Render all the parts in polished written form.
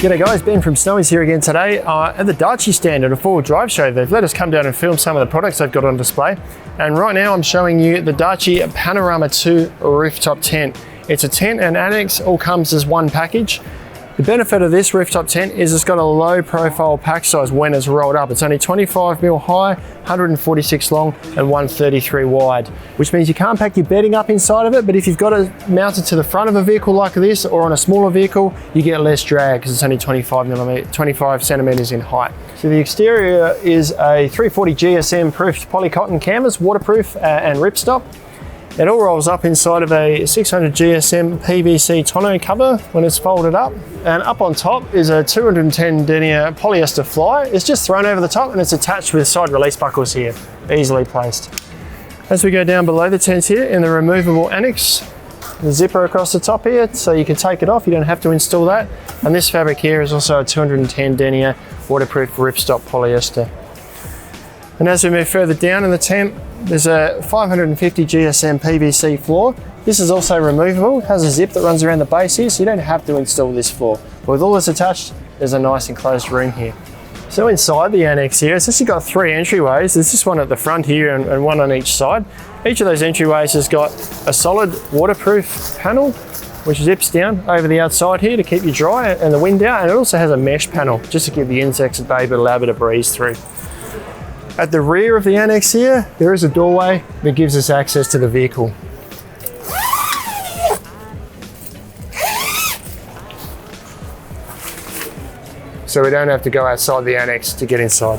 G'day guys, Ben from Snowy's here again today at the Darche stand at a four-wheel drive show. They've let us come down and film some of the products they've got on display. And right now I'm showing you the Darche Panorama 2 rooftop tent. It's a tent and annex, all comes as one package. The benefit of this rooftop tent is it's got a low profile pack size when it's rolled up. It's only 25mm high, 146 long and 133 wide, which means you can't pack your bedding up inside of it, but if you've got it mounted to the front of a vehicle like this or on a smaller vehicle, you get less drag because it's only 25 centimeters in height. So the exterior is a 340 GSM proofed polycotton canvas, waterproof and ripstop. It all rolls up inside of a 600 GSM PVC tonneau cover when it's folded up. And up on top is a 210 denier polyester fly. It's just thrown over the top and it's attached with side release buckles here, easily placed. As we go down below the tent here in the removable annex, the zipper across the top here, so you can take it off, you don't have to install that. And this fabric here is also a 210 denier waterproof ripstop polyester. And as we move further down in the tent, there's a 550 GSM PVC floor. This is also removable. It has a zip that runs around the base here, so you don't have to install this floor. But with all this attached, there's a nice enclosed room here. So inside the annex here, it's actually got three entryways. There's this one at the front here and one on each side. Each of those entryways has got a solid waterproof panel, which zips down over the outside here to keep you dry and the wind out. And it also has a mesh panel just to give the insects a day, but allow a bit of breeze through. At the rear of the annex here, there is a doorway that gives us access to the vehicle. So we don't have to go outside the annex to get inside.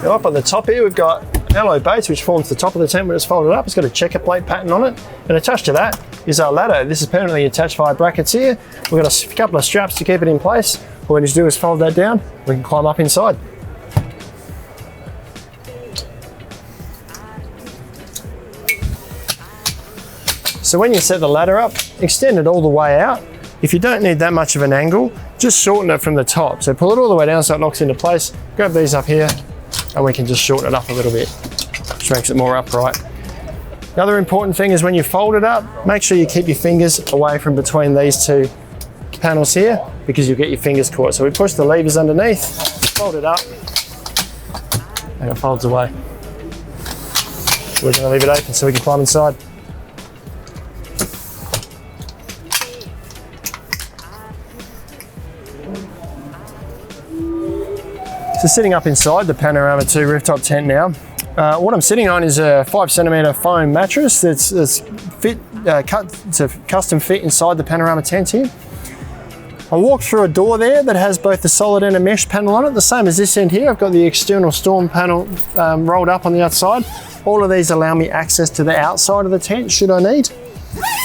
Now up on the top here, we've got alloy base, which forms the top of the tent when it's folded up. It's got a checker plate pattern on it. And attached to that is our ladder. This is permanently attached via brackets here. We've got a couple of straps to keep it in place. All we need to do is fold that down, we can climb up inside. So when you set the ladder up, extend it all the way out. If you don't need that much of an angle, just shorten it from the top. So pull it all the way down so it locks into place, grab these up here, and we can just shorten it up a little bit, which makes it more upright. The other important thing is when you fold it up, make sure you keep your fingers away from between these two panels here, because you'll get your fingers caught. So we push the levers underneath, fold it up, and it folds away. We're going to leave it open so we can climb inside. So sitting up inside the Panorama 2 rooftop tent now, what I'm sitting on is a 5cm foam mattress that's cut to custom fit inside the Panorama tent here. I walked through a door there that has both the solid and a mesh panel on it, the same as this end here. I've got the external storm panel rolled up on the outside. All of these allow me access to the outside of the tent should I need.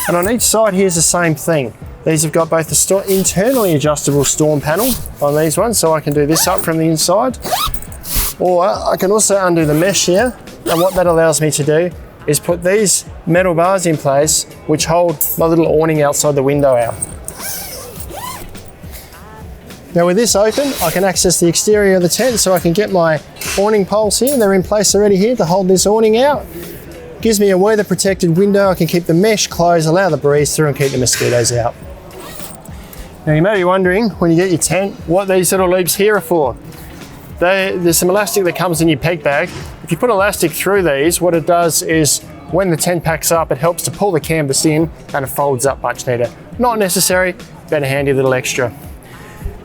And on each side here's the same thing. These have got both the internally adjustable storm panel on these ones, so I can do this up from the inside. Or I can also undo the mesh here, and what that allows me to do is put these metal bars in place which hold my little awning outside the window out. Now with this open, I can access the exterior of the tent, so I can get my awning poles here. They're in place already here to hold this awning out. Gives me a weather protected window. I can keep the mesh closed, allow the breeze through and keep the mosquitoes out. Now you may be wondering when you get your tent what these little loops here are for. There's some elastic that comes in your peg bag. If you put elastic through these, what it does is when the tent packs up, it helps to pull the canvas in and it folds up much neater. Not necessary, but a handy little extra.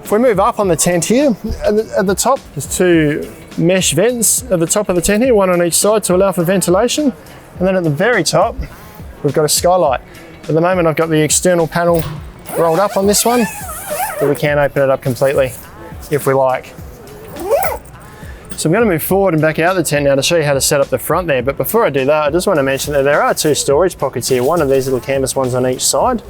If we move up on the tent here, at the top, there's two mesh vents at the top of the tent here, one on each side to allow for ventilation. And then at the very top, we've got a skylight. At the moment, I've got the external panel rolled up on this one, but we can open it up completely if we like. So I'm going to move forward and back out the tent now to show you how to set up the front there. But before I do that, I just want to mention that there are two storage pockets here. One of these little canvas ones on each side.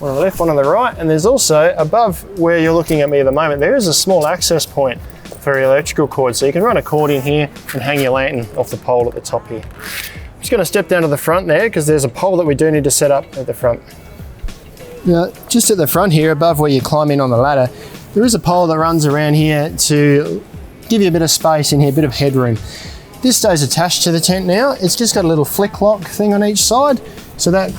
One on the left, one on the right, and there's also above where you're looking at me at the moment, there is a small access point for your electrical cord. So you can run a cord in here and hang your lantern off the pole at the top here. I'm just going to step down to the front there because there's a pole that we do need to set up at the front. Now, just at the front here, above where you climb in on the ladder, there is a pole that runs around here to give you a bit of space in here, a bit of headroom. This stays attached to the tent now. It's just got a little flick lock thing on each side, so that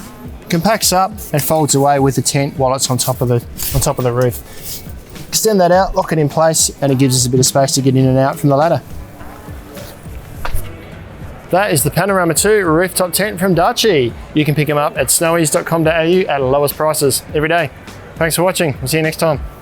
compacts up and folds away with the tent while it's on top of the roof. Extend that out, lock it in place, and it gives us a bit of space to get in and out from the ladder. That is the Panorama 2 rooftop tent from Darche. You can pick them up at snowies.com.au at lowest prices every day. Thanks for watching. We'll see you next time.